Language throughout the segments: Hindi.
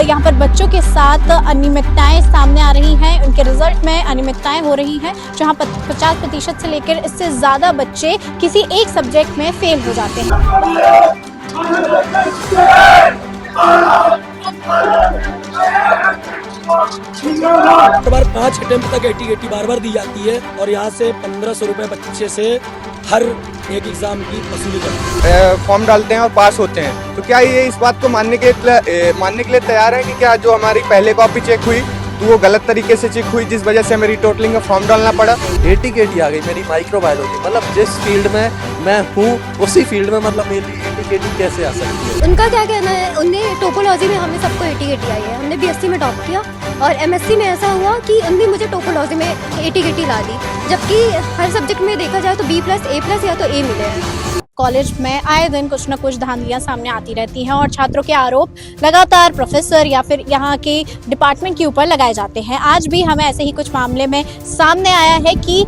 यहाँ पर बच्चों के साथ अनियमितताएं सामने आ रही हैं, उनके रिजल्ट में अनियमितताएं हो रही हैं, जहाँ 50% से लेकर इससे ज़्यादा बच्चे किसी एक सब्जेक्ट में फेल हो जाते हैं। बार 5 अटेम्प्ट तक 80 बार दी जाती है और यहाँ से 1500 रुपए बच्चे से हर एक एग्जाम की वसूली करते हैं। फॉर्म डालते हैं और पास होते हैं, तो क्या ये इस बात को मानने के लिए तैयार है कि क्या जो हमारी पहले कॉपी चेक हुई तो वो गलत तरीके से चेक हुई, जिस वजह से हमें रीटोटलिंग का फॉर्म डालना पड़ा। एटीकेटी आ गई मेरी माइक्रोबायोलॉजी, मतलब जिस फील्ड में मैं हूँ उसी फील्ड में मतलब मेरी एटीकेटी कैसे आ सकती है। उनका क्या कहना है, उन्हें टोपोलॉजी में हमें सबको एटीकेटी आई है, हमने बीएससी में टॉप किया और एमएससी में ऐसा हुआ कि उन्होंने मुझे टोपोलॉजी में एटीकेटी ला दी, जबकि हर सब्जेक्ट में देखा जाए तो B+, A+ या तो A मिले हैं। कॉलेज में आए दिन कुछ न कुछ धांधलियां सामने आती रहती हैं और छात्रों के आरोप लगातार प्रोफेसर या फिर यहाँ के डिपार्टमेंट के ऊपर लगाए जाते हैं। आज भी हमें ऐसे ही कुछ मामले में सामने आया है कि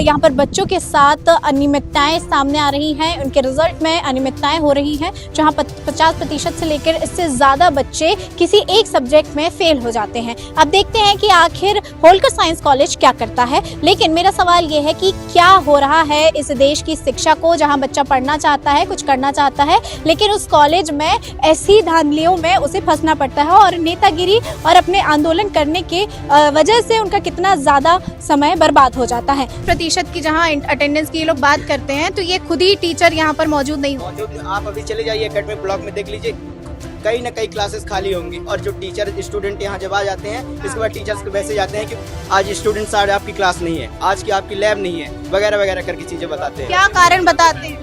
यहाँ पर बच्चों के साथ अनियमितताएं सामने आ रही हैं, उनके रिजल्ट में अनियमितताएं हो रही हैं, जहाँ 50% से लेकर इससे ज़्यादा बच्चे किसी एक सब्जेक्ट में फेल हो जाते हैं। अब देखते हैं कि आखिर होलकर साइंस कॉलेज क्या करता है, लेकिन मेरा सवाल ये है कि क्या हो रहा है इस देश की शिक्षा को, जहाँ बच्चा पढ़ना चाहता है, कुछ करना चाहता है, लेकिन उस कॉलेज में ऐसी धांधलियों में उसे फंसना पड़ता है और नेतागिरी और अपने आंदोलन करने के वजह से उनका कितना ज्यादा समय बर्बाद हो जाता है। प्रतिशत की जहां अटेंडेंस की ये लोग बात करते हैं तो ये खुद ही टीचर यहाँ पर मौजूद नहीं होते। आप अभी चले जाइए एकेडमिक ब्लॉक में, देख लीजिए कई ना कई क्लासेस खाली होंगी और जो टीचर स्टूडेंट यहाँ जब आ जाते हैं, इसके बाद टीचर्स को मैसेज आते हैं कि आज स्टूडेंट्स आज आपकी क्लास नहीं है, आज की आपकी लैब नहीं है, वगैरह वगैरह करके चीजें बताते हैं। क्या कारण बताते हैं?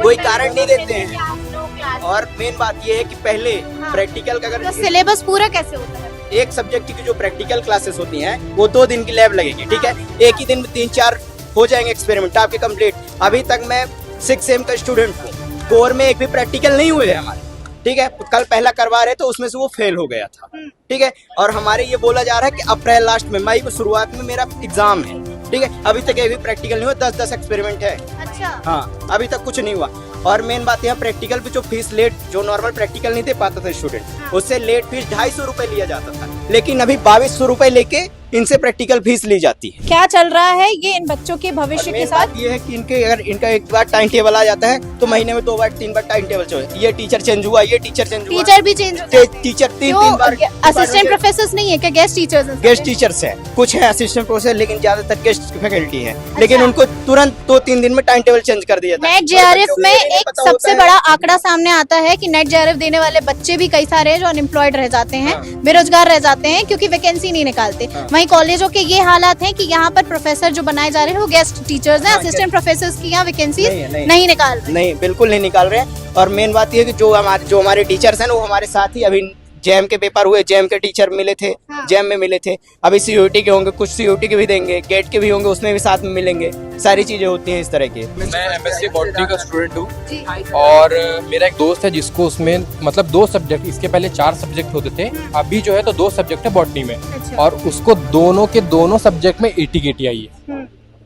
कोई कारण नहीं देते हैं। और मेन बात ये है कि पहले प्रैक्टिकल का अगर सिलेबस पूरा कैसे होता है? एक सब्जेक्ट की जो प्रैक्टिकल क्लासेस होती हैं वो 2 दिन की लैब लगेगी, ठीक है, एक ही दिन में 3-4 हो जाएंगे एक्सपेरिमेंट आपके कंप्लीट। अभी तक मैं 6 सेम का स्टूडेंट हूँ, कोर में एक भी प्रैक्टिकल नहीं हुए हमारे, ठीक है, कल पहला करवा रहे तो उसमें से वो फेल हो गया था, ठीक है, और हमारे ये बोला जा रहा है कि अप्रैल लास्ट में, मई को शुरुआत में मेरा एग्जाम है, ठीक है, अभी तक एक भी प्रैक्टिकल नहीं हुआ, 10 एक्सपेरिमेंट है। अच्छा। हाँ, अभी तक कुछ नहीं हुआ। और मेन बात यह प्रैक्टिकल पे जो फीस लेट, जो नॉर्मल प्रैक्टिकल नहीं दे पाता था स्टूडेंट, उससे लेट फीस 250 रुपए लिया जाता था, लेकिन अभी 2200 रुपए लेके इनसे प्रैक्टिकल फीस ली जाती है। क्या चल रहा है ये इन बच्चों के भविष्य के साथ? ये है कि इनके अगर इनका एक बार टाइम टेबल आ जाता है तो महीने में 2 बार 3 बार टाइम टेबल चेंज, ये टीचर चेंज हुआ, ये टीचर चेंज हुआ, टीचर भी चेंज होते हैं? टीचर 3 बार। असिस्टेंट प्रोफेसर्स नहीं है क्या? गेस्ट टीचर्स हैं? गेस्ट टीचर्स हैं, कुछ हैं असिस्टेंट प्रोफेसर, लेकिन ज्यादातर गेस्ट फैकल्टी है, लेकिन उनको तुरंत 2-3 दिन में टाइम टेबल चेंज कर दिया। नेट जेआरएफ में एक सबसे बड़ा आंकड़ा सामने आता है कि नेट जेआरएफ देने वाले बच्चे भी कई सारे हैं जो अनएम्प्लॉयड रह जाते हैं, बेरोजगार रह जाते हैं क्योंकि वैकेंसी नहीं निकालते। वहीं कॉलेजों के ये हालात हैं कि यहाँ पर प्रोफेसर जो बनाए जा रहे हैं वो गेस्ट टीचर्स हैं, असिस्टेंट प्रोफेसर्स की यहाँ वैकेंसी नहीं निकाल रहे। नहीं, बिल्कुल नहीं निकाल रहे हैं। और मेन बात ये है कि जो हमारे टीचर्स हैं वो हमारे साथ ही, अभी जैम के पेपर हुए, जैम के टीचर मिले थे, जैम में मिले थे, अभी सीयूटी के होंगे, कुछ सीयूटी के भी देंगे, गेट के भी होंगे, उसमें भी साथ में मिलेंगे, सारी चीजें होती हैं इस तरह की। मैं एमएससी बॉटनी का स्टूडेंट हूँ और मेरा एक दोस्त है जिसको उसमें मतलब 2 सब्जेक्ट, इसके पहले 4 सब्जेक्ट होते थे, अभी जो है तो 2 सब्जेक्ट है बॉटनी में, और उसको दोनों के दोनों सब्जेक्ट में एटीकेटी आई है।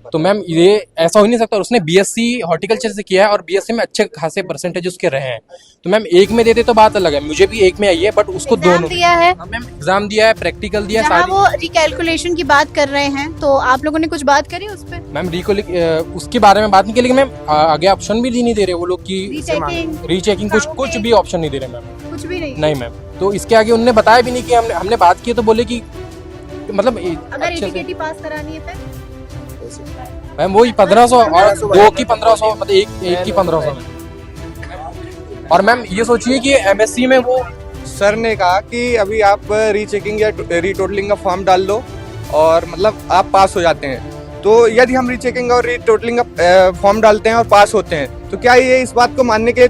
तो मैम ये ऐसा हो ही नहीं सकता, उसने बीएससी हॉर्टिकल्चर से किया है और बीएससी में अच्छे खासे परसेंटेज उसके रहे हैं, तो मैम एक में देते तो बात अलग है, मुझे भी एक में आई है, बट उसको दोनों दिया है। मैम एग्जाम दिया है, प्रैक्टिकल दिया है, वो रिकैलकुलेशन की बात कर रहे हैं, तो आप लोगों ने कुछ बात करी उस पे? मैम उसके बारे में बात नहीं की, लेकिन मैम आगे ऑप्शन भी नहीं दे रहे वो लोग की रीचेकिंग, कुछ भी ऑप्शन नहीं दे रहे मैम, कुछ भी नहीं मैम। तो इसके आगे उन्होंने बताया भी नहीं कि हमने बात की, तो बोले कि मतलब अगर एटीकेटी पास करानी है फिर मैम वही 1500 और 2 की 1500, मतलब एक की 1500 में। और मैम ये सोचिए कि एमएससी में वो सर ने कहा कि अभी आप रीचेकिंग या रीटोटलिंग का फॉर्म डाल दो और मतलब आप पास हो जाते हैं। तो यदि हम रीचेकिंग और रीटोटलिंग का फॉर्म डालते हैं और पास होते हैं, तो क्या ये इस बात को मानने के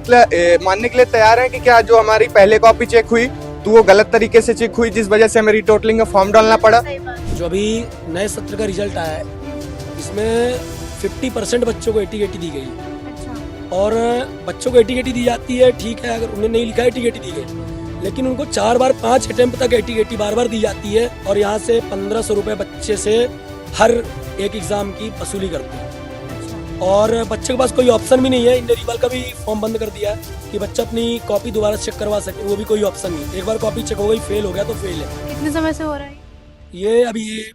लिए तैयार है कि क्या जो हमारी पहले कॉपी चेक हुई तो वो गलत तरीके से चेक हुई, जिस वजह से हमें रीटोटलिंग का फॉर्म डालना पड़ा? जो अभी नए सत्र का रिजल्ट आया है इसमें 50% बच्चों को एटीकेटी दी गई, और बच्चों को एटीकेटी दी जाती है, ठीक है, अगर उन्हें नहीं लिखा एटीकेटी दी गई, लेकिन उनको 4 बार 5 अटेम्प्ट तक एटीकेटी बार दी जाती है और यहाँ से 1500 रुपए बच्चे से हर एक एग्जाम की वसूली करते हैं। और बच्चे के पास कोई ऑप्शन भी नहीं है। इनने रिवल का भी फॉर्म बंद कर दिया है कि बच्चा अपनी कॉपी दोबारा चेक करवा सके, वो भी कोई ऑप्शन नहीं। एक बार कॉपी चेक हो गई, फेल हो गया तो फेल है। कितने समय से हो रहा है? ये अभी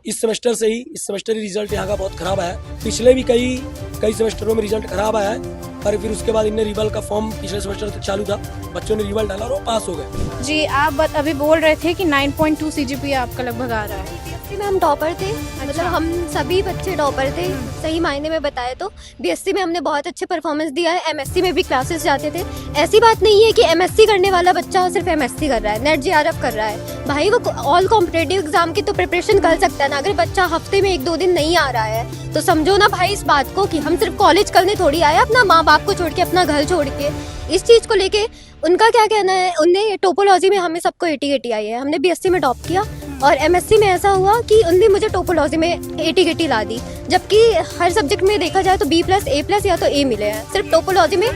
इस सेमेस्टर से ही, इस सेमेस्टर ही रिजल्ट यहाँ का बहुत खराब आया है। पिछले भी कई सेमेस्टरों में रिजल्ट खराब आया है, पर फिर उसके बाद इनने रिवल का फॉर्म पिछले सेमेस्टर तक चालू था, बच्चों ने रिवल डाला और वो पास हो गए। जी, आप अभी बोल रहे थे कि 9.2 CGPA आपका लगभग आ रहा है। बीएससी में हम टॉपर थे, मतलब हम सभी बच्चे टॉपर थे सही मायने में बताए तो। बीएससी में हमने बहुत अच्छे परफॉर्मेंस दिया है, एमएससी में भी क्लासेस जाते थे। ऐसी बात नहीं है कि एमएससी करने वाला बच्चा सिर्फ एमएससी कर रहा है, नेट जेआरएफ कर रहा है। भाई वो ऑल कॉम्पिटिटिव एग्जाम की तो प्रिपरेशन कर सकता है ना। अगर बच्चा हफ्ते में 1-2 दिन नहीं आ रहा है तो समझो ना भाई इस बात को कि हम सिर्फ कॉलेज करने थोड़ी आए, अपना माँ बाप को छोड़ के, अपना घर छोड़ के। इस चीज़ को लेके उनका क्या कहना है? उनने टोपोलॉजी में हमें सबको 80 आई है, हमने बीएससी में टॉप किया और एमएससी में ऐसा हुआ कि उनने मुझे टोपोलॉजी में 80 ला दी, जबकि हर सब्जेक्ट में देखा जाए तो B+ A+ या तो A मिले हैं, सिर्फ टोपोलॉजी में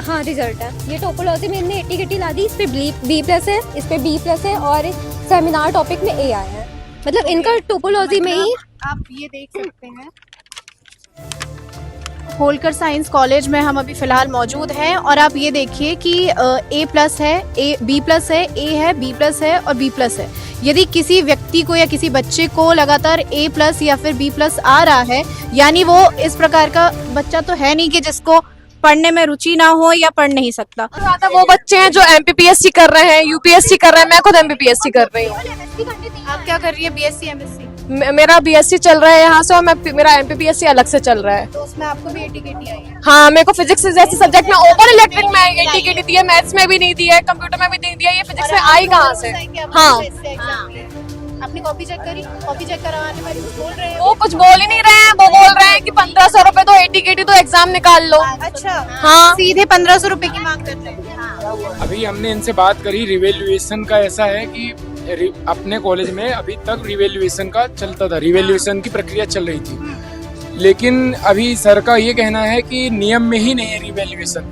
हाँ रिजल्ट है। ये टोपोलॉजी में इनने 80 ला दी, इस पे B+ है, इस पे B+ है और सेमिनार टॉपिक में A आया है। मतलब इनका टोपोलॉजी में ही आप ये देख सकते हैं। होलकर साइंस कॉलेज में हम अभी फिलहाल मौजूद हैं और आप ये देखिए कि A+ है, B+ है, A है, B+ है और B+ है। यदि किसी व्यक्ति को या किसी बच्चे को लगातार A+ या फिर B+ आ रहा है, यानी वो इस प्रकार का बच्चा तो है नहीं कि जिसको पढ़ने में रुचि ना हो या पढ़ नहीं सकता। ज्यादा वो बच्चे हैं जो MPPSC कर रहे हैं, UPSC कर रहे हैं। मैं खुद MPPSC कर रही हूँ। आप क्या कर रही है? BSc MSc? मेरा BSc चल रहा है यहाँ से और मेरा MPPSC अलग से चल रहा है। तो उसमें आपको भी 80 आई है? हाँ, मेरे को फिजिक्स जैसे सब्जेक्ट में ओपन इलेक्ट्रिक में 80 दी है, मैथ्स में भी नहीं दी है, कंप्यूटर में भी नहीं दिया, ये फिजिक्स में आई कहाँ से? हाँ, अपनी कॉपी चेक करी? कॉपी चेक करवाने वाली कुछ बोल रहे हैं? वो कुछ बोल ही नहीं रहे हैं। वो बोल रहे हैं कि 1500 रुपए तो 80 तो एग्जाम निकाल लो। अच्छा, हाँ, सीधे 1500 रुपए की मांग कर रहे हैं। अभी हमने इनसे बात करी। रिवैल्यूएशन का ऐसा है कि अपने कॉलेज में अभी तक रिवैल्यूएशन का चलता था, रिवैल्यूएशन की प्रक्रिया चल रही थी, लेकिन अभी सर का ये कहना है कि नियम में ही नहीं है रिवैल्यूएशन।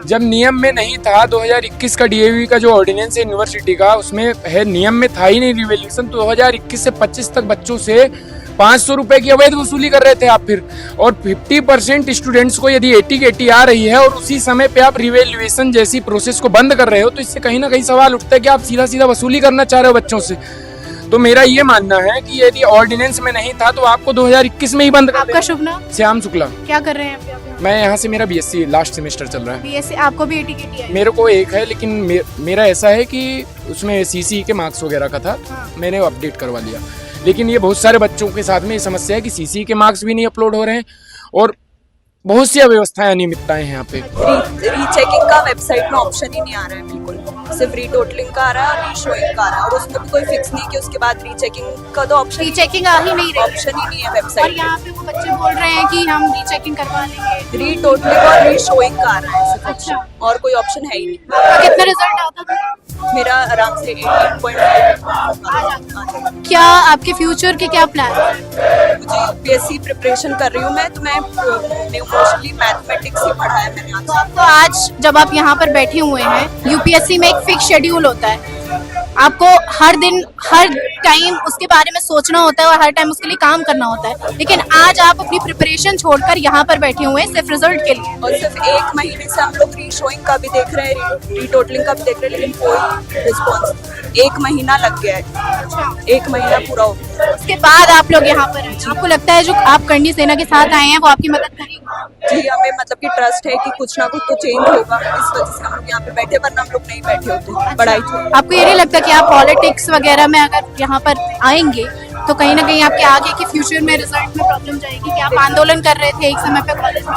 जब नियम में नहीं था, 2021 का DAV का जो ऑर्डिनेंस है यूनिवर्सिटी का, उसमें है, नियम में था ही नहीं रिवैल्यूएशन। 2021 से 25 तक बच्चों से 500 रुपए की अवैध वसूली कर रहे थे आप फिर। और 50% स्टूडेंट्स को यदि 80 आ रही है और उसी समय पे आप रिवैल्यूएशन जैसी प्रोसेस को बंद कर रहे हो, तो इससे कहीं ना कहीं सवाल उठता है कि आप सीधा सीधा वसूली करना चाह रहे हो बच्चों से। तो मेरा ये मानना है कि यदि ऑर्डिनेंस में नहीं था तो आपको 2021 में ही बंद कर आपका शुभ नाम? श्याम शुक्ला। क्या कर रहे हैं आप? मैं यहाँ से, मेरा BSc लास्ट सेमेस्टर चल रहा है। BSc आपको भी 80 आई? मेरे को एक है, लेकिन मेरा ऐसा है कि उसमें CCE के मार्क्स वगैरह का था, मैंने अपडेट करवा लिया। लेकिन ये बहुत सारे बच्चों के साथ में ये समस्या है कि CCE के मार्क्स भी नहीं अपलोड हो रहे हैं और बहुत सी अव्यवस्थाएं, अनियमितताएं हैं यहाँ पे। रीचेकिंग का वेबसाइट में ऑप्शन ही नहीं आ रहा है, बिल्कुल सिर्फ रीटोटलिंग का आ रहा है और रीशोइंग का आ रहा है, और उसमें भी कोई फिक्स नहीं कि उसके बाद रीचेकिंग का तो ऑप्शन रीचेकिंग आ ही नहीं रही, ऑप्शन ही नहीं है और वेबसाइट यहाँ पे वो बच्चे बोल रहे हैं कि हम रीचेकिंग करवा लेंगे। रीटोटलिंग और रीशोइंग का आ रहा है सिर्फ अच्छा। और कोई ऑप्शन है ही नहीं। आपका कितना रिजल्ट आता था? मेरा आराम से 18.5। क्या आपके फ्यूचर के क्या प्लान है? मुझे UPSC प्रिपरेशन कर रही हूँ मैं, तो मैं मोस्टली मैथमेटिक्स ही पढ़ा है मैंने आज। तो आज जब आप यहाँ पर बैठे हुए हैं, UPSC में एक फिक्स शेड्यूल होता है, आपको हर दिन हर टाइम उसके बारे में सोचना होता है और हर टाइम उसके लिए काम करना होता है, लेकिन आज आप अपनी प्रिपरेशन छोड़कर यहाँ पर बैठे हुए हैं सिर्फ रिजल्ट के लिए। और सिर्फ 1 महीने से हम लोग रीशोइंग का भी देख रहे हैं, रीटोटलिंग का भी देख रहे हैं, लेकिन कोई रिस्पॉन्स 1 महीना लग गया है, 1 महीना पूरा हो गया। उसके बाद आप लोग यहाँ पर हैं, आपको लगता है जो आप करनी सेना के साथ आए हैं वो आपकी मदद करेगी? जी, हमें मतलब कि ट्रस्ट है कि कुछ ना कुछ तो चेंज होगा, इस वजह से हम लोग यहाँ पे बैठे, वरना हम लोग नहीं बैठे होते पढ़ाई छोड़। आपको ये नहीं लगता कि आप पॉलिटिक्स वगैरह में अगर यहाँ पर आएंगे तो कहीं ना कहीं आपके आगे के फ्यूचर में रिजल्ट में प्रॉब्लम जाएगी कि आप आंदोलन कर रहे थे एक समय पे कॉलेज में?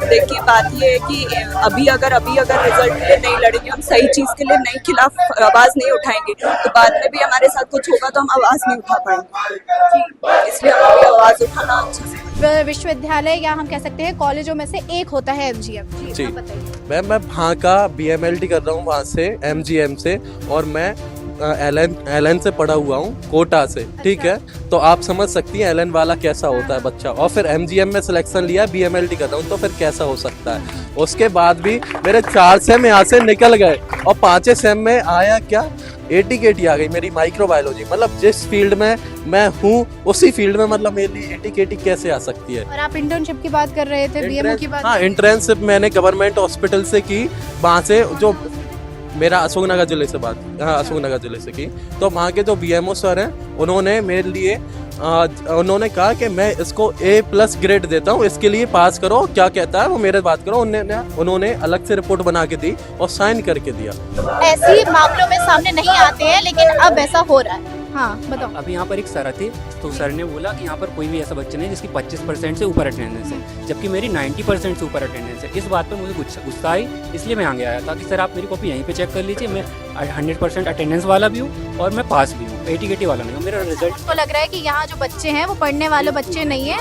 देखिए, बात ये है कि अभी अगर रिजल्ट के लिए नहीं लड़ेंगे, हम सही चीज के लिए नहीं खिलाफ आवाज नहीं उठाएंगे, तो बाद में भी हमारे साथ कुछ होगा तो हम आवाज नहीं उठा पाएंगे, इसलिए हमें आवाज उठाना अच्छा है। विश्वविद्यालय या हम कह सकते हैं कॉलेजों में से एक होता है MGM। जी, आप बताइए। मैं वहाँ का BMLT कर रहा हूँ, वहाँ से MGM से, और मैं LN से पढ़ा हुआ हूँ, कोटा से। ठीक है, तो आप समझ सकती हैं LN वाला कैसा होता है बच्चा, और फिर MGM में सिलेक्शन लिया, BMLT कर रहा हूँ, तो फिर कैसा हो सकता है। उसके बाद भी मेरे 4 सेम यहाँ से निकल गए और 5वें सेम में आया क्या, ATKT आ गई मेरी माइक्रोबायोलॉजी, मतलब जिस फील्ड में मैं हूँ उसी फील्ड में मतलब मेरे लिए ATKT कैसे आ सकती है। और आप इंटर्नशिप की बात कर रहे थे, BMO की बात। हाँ, इंटर्नशिप मैंने गवर्नमेंट हॉस्पिटल से की, वहाँ से जो मेरा अशोकनगर जिले से बात, हाँ अशोकनगर जिले से की। तो वहाँ के जो BMO सर हैं उन्होंने मेरे लिए उन्होंने कहा कि मैं इसको A+ ग्रेड देता हूँ, इसके लिए पास करो, क्या कहता है वो मेरे बात करो। उन्होंने अलग से रिपोर्ट बना के दी और साइन करके दिया। ऐसी मामलों में सामने नहीं आते हैं, लेकिन अब ऐसा हो रहा है। हाँ बताओ। अभी यहाँ पर एक सर थे, तो सर ने बोला कि यहाँ पर कोई भी ऐसा बच्चा नहीं जिसकी 25% से ऊपर अटेंडेंस है, जबकि मेरी 90% से ऊपर अटेंडेंस है। इस बात पर मुझे गुस्सा आई, इसलिए मैं आगे आया था कि सर आप मेरी कॉपी यहीं पे चेक कर लीजिए, मैं 100% अटेंडेंस वाला भी हूँ और मैं पास भी हूँ, ATKT वाला नहीं हूँ। मेरा रिजल्ट तो लग रहा है कि यहाँ जो बच्चे हैं वो पढ़ने वाले बच्चे नहीं है,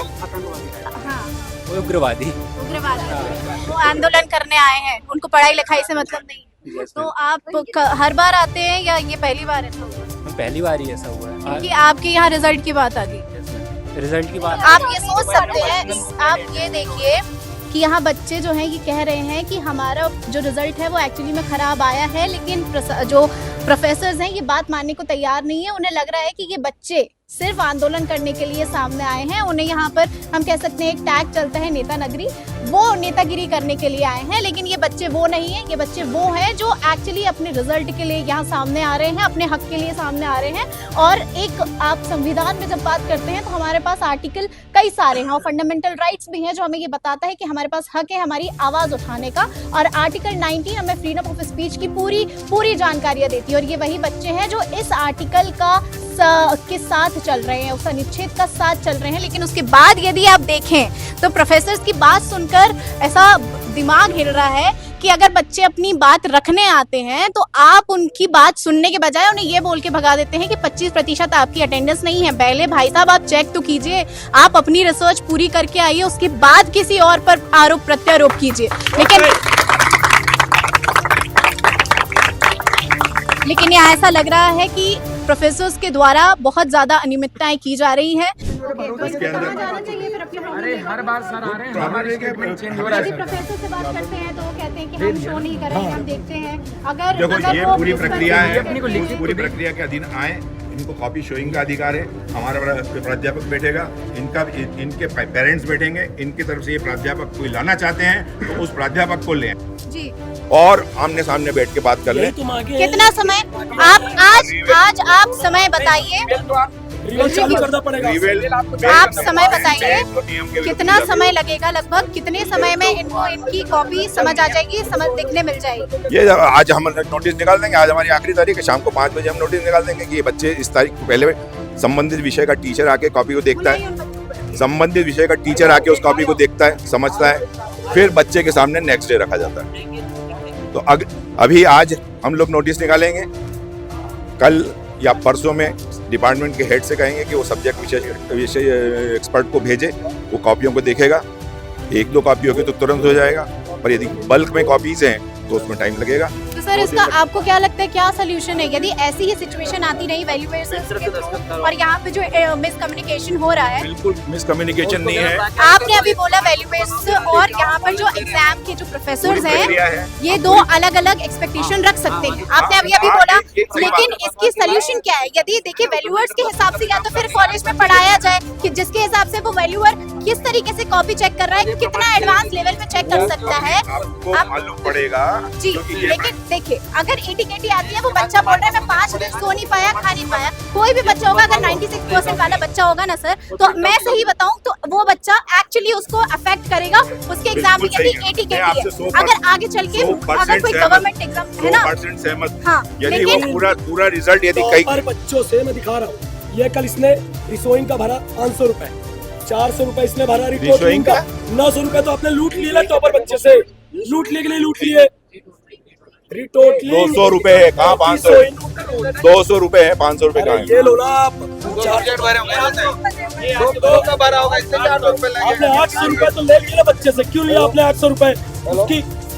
हाँ वो उग्रवादी वो आंदोलन करने आए हैं, उनको पढ़ाई लिखाई से मतलब नहीं। तो आप हर बार आते हैं या ये पहली बार ऐसा हुआ? पहली बार ही ऐसा हुआ है क्योंकि आपके यहाँ रिजल्ट की बात आ गई। रिजल्ट की बात आप ये सोच सकते हैं, आप ये देखिए कि यहाँ बच्चे जो हैं ये कह रहे हैं कि हमारा जो रिजल्ट है वो एक्चुअली में खराब आया है, लेकिन जो प्रोफेसर्स हैं ये बात मानने को तैयार नहीं है। उन्हें लग रहा है कि ये बच्चे सिर्फ आंदोलन करने के लिए सामने आए हैं। उन्हें यहाँ पर हम कह सकते हैं एक टैग चलता है नेता नगरी, वो नेतागिरी करने के लिए आए हैं। लेकिन ये बच्चे वो नहीं है, ये बच्चे वो हैं जो एक्चुअली अपने रिजल्ट के लिए यहाँ सामने आ रहे हैं, अपने हक के लिए सामने आ रहे हैं। और एक आप संविधान में जब बात करते हैं तो हमारे पास आर्टिकल कई सारे हैं और फंडामेंटल राइट्स भी हैं जो हमें ये बताता है कि हमारे पास हक है हमारी आवाज उठाने का। और आर्टिकल 19 हमें फ्रीडम ऑफ स्पीच की पूरी जानकारियां देती है। और ये वही बच्चे हैं जो इस आर्टिकल के साथ चल रहे हैं, उस अनुच्छेद का साथ चल रहे हैं। लेकिन उसके बाद यदि आप देखें तो प्रोफेसर्स की बात सुनकर ऐसा दिमाग हिल रहा है कि अगर बच्चे अपनी बात रखने आते हैं तो आप उनकी बात सुनने के बजाय उन्हें ये बोल के भगा देते हैं कि 25% आपकी अटेंडेंस नहीं है। पहले भाई साहब आप चेक तो कीजिए, आप अपनी रिसर्च पूरी करके आइए, उसके बाद किसी और पर आरोप प्रत्यारोप कीजिए। लेकिन यहाँ ऐसा लग रहा है कि प्रोफेसर्स के द्वारा बहुत ज्यादा अनियमितताएं की जा रही हैं। अरे हर बार सर आ रहे हैं, हमारे स्टेटमेंट चेंज हो रहा है। प्रोफेसर से बात करते हैं तो वो कहते हैं कि हम शो नहीं करेंगे, हम देखते हैं। अगर देखो ये पूरी प्रक्रिया है, पूरी प्रक्रिया के अधीन आए, इनको कॉपी शोइंग का अधिकार है। हमारा प्राध्यापक बैठेगा, इनके पेरेंट्स बैठेंगे, इनकी तरफ से ये प्राध्यापक कोई लाना चाहते हैं तो उस प्राध्यापक को लें जी और आमने सामने बैठ के बात कर लें। कितना समय आज आप समय बताइए, आप समय बताइए कितना समय लगेगा, लगभग कितने समय में इनको इनकी कॉपी समझ आ जाएगी, समझ देखने मिल जाएगी? ये आज हम नोटिस निकाल देंगे, आज हमारी आखिरी तारीख है, शाम को 5 बजे हम नोटिस निकाल देंगे कि ये बच्चे इस तारीख को पहले संबंधित विषय का टीचर आके कॉपी को देखता है, संबंधित विषय का टीचर आके उस कॉपी को देखता है, समझता है, फिर बच्चे के सामने नेक्स्ट डे रखा जाता है। तो अभी आज हम लोग नोटिस निकालेंगे, कल या परसों में डिपार्टमेंट के हेड से कहेंगे कि वो सब्जेक्ट विषय एक्सपर्ट को भेजे, वो कॉपियों को देखेगा। 1-2 कॉपी होगी तो तुरंत हो जाएगा, पर यदि बल्क में कॉपीज हैं तो उसमें टाइम लगेगा। तो सर इसका आपको क्या लगता है, क्या सोल्यूशन है यदि ऐसी ही सिचुएशन आती रही वैल्यूएशंस के थ्रू और यहाँ पे जो मिसकम्युनिकेशन हो रहा है? बिल्कुल मिसकम्युनिकेशन नहीं है। आपने अभी बोला वैल्यूएशंस और यहाँ पर जो एग्जाम के जो प्रोफेसर्स हैं ये 2 अलग-अलग एक्सपेक्टेशन रख सकते हैं, आपने अभी बोला। लेकिन इसकी सोल्यूशन क्या है? यदि देखिए वैल्यूअर्स के हिसाब से या तो फिर कॉलेज में पढ़ाया जाए कि जिसके हिसाब से वो वैल्यूअर किस तरीके से कॉपी चेक कर रहा है, कितना एडवांस लेवल पे चेक कर सकता है, आपको मालूम पड़ेगा जी। लेकिन देखिए अगर ATKT आती है, वो बच्चा बोल रहा है मैं 5 दिन सो नहीं पाया, खा नहीं पाया, कोई भी बच्चा होगा, अगर 96% वाला बच्चा होगा ना सर, तो मैं सही बताऊं तो वो बच्चा एक्चुअली उसको अफेक्ट करेगा उसके एग्जाम में। यदि ATKT है, अगर आगे चल के अगर कोई गवर्नमेंट एग्जाम है ना, 100% सहमत। हाँ, यदि वो पूरा रिजल्ट यदि कई बच्चों से मैं दिखा रहा हूँ, ये कल इसने रिसोइंग का भरा 500 रुपए, 400 रुपए इसने भरा रिटोलिंग का, 900 रुपए तो आपने लूट लिए टॉपर बच्चे से, लूटने के लिए लूट लिए। 200 रुपए है कहाँ, 500 200 रुपए है, 500 रुपए कहाँ है? ये लो ना आप, आपने 800 रुपए तो ले लिए बच्चे से, क्यों लिया आपने 800 रुपए?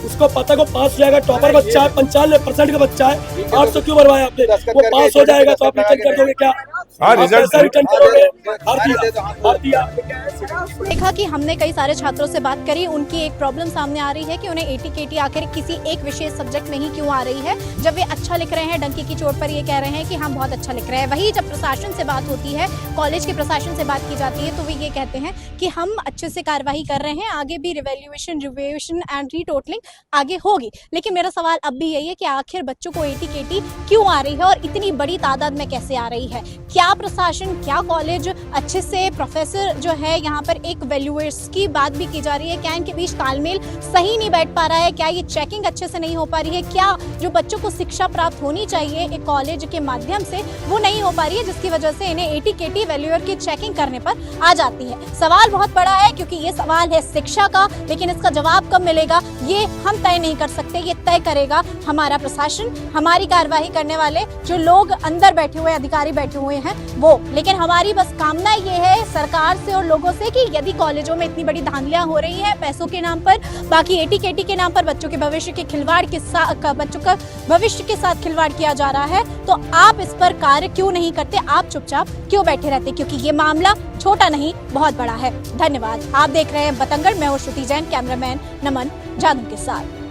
उसको पता को पास जाएगा, टॉपर बच्चा है, 95% का बच्चा है, 800 क्यों भरवाया आपने? वो पास हो जाएगा तो आप रिटर्न कर दोगे क्या? हाँ रिजल्ट रिटर्न करोगे, हार दिया। देखा कि हमने कई सारे छात्रों से बात करी, उनकी एक प्रॉब्लम सामने आ रही है कि उन्हें AT-KT आखिर किसी एक विशेष सब्जेक्ट में ही क्यों आ रही है, जब वे अच्छा लिख रहे हैं, डंकी की चोट पर ये कह रहे हैं कि हम बहुत अच्छा लिख रहे हैं। वही जब प्रशासन से बात होती है, कॉलेज के प्रशासन से बात की जाती है, तो वे ये कहते हैं कि हम अच्छे से कार्यवाही कर रहे हैं, आगे भी रिवैल्यूएशन एंड रीटोटलिंग आगे होगी। लेकिन मेरा सवाल अब भी यही है कि आखिर बच्चों को AT-KT क्यों आ रही है और इतनी बड़ी तादाद में कैसे आ रही है? क्या प्रशासन, क्या कॉलेज अच्छे से, प्रोफेसर जो है यहाँ पर एक वैल्यूअर्स की बात भी की जा रही है, क्या इनके बीच तालमेल सही नहीं बैठ पा रहा है? क्या ये चेकिंग अच्छे से नहीं हो पा रही है? क्या जो बच्चों को शिक्षा प्राप्त होनी चाहिए एक कॉलेज के माध्यम से वो नहीं हो पा रही है, जिसकी वजह से इन्हें AT-KT वैल्यूअर की चेकिंग करने पर आ जाती है? सवाल बहुत बड़ा है, क्योंकि ये सवाल है शिक्षा का, लेकिन इसका जवाब कब मिलेगा ये हम तय नहीं कर सकते। ये तय करेगा हमारा प्रशासन, हमारी कार्यवाही करने वाले जो लोग अंदर बैठे हुए अधिकारी बैठे हुए हैं वो। लेकिन हमारी बस कामना ये है सरकार से और लोगों से कि यदि कॉलेजों में इतनी बड़ी धांधलियां हो रही हैं पैसों के नाम पर, बाकी AT-KT के नाम पर बच्चों के भविष्य के खिलवाड़ के साथ, बच्चों का भविष्य के साथ खिलवाड़ किया जा रहा है, तो आप इस पर कार्य क्यों नहीं करते? आप चुपचाप क्यों बैठे रहते? क्योंकि ये मामला छोटा नहीं, बहुत बड़ा है। धन्यवाद। आप देख रहे हैं बतंगड़, मैं हूं श्रुति जैन, कैमरामैन नमन जादू के साथ।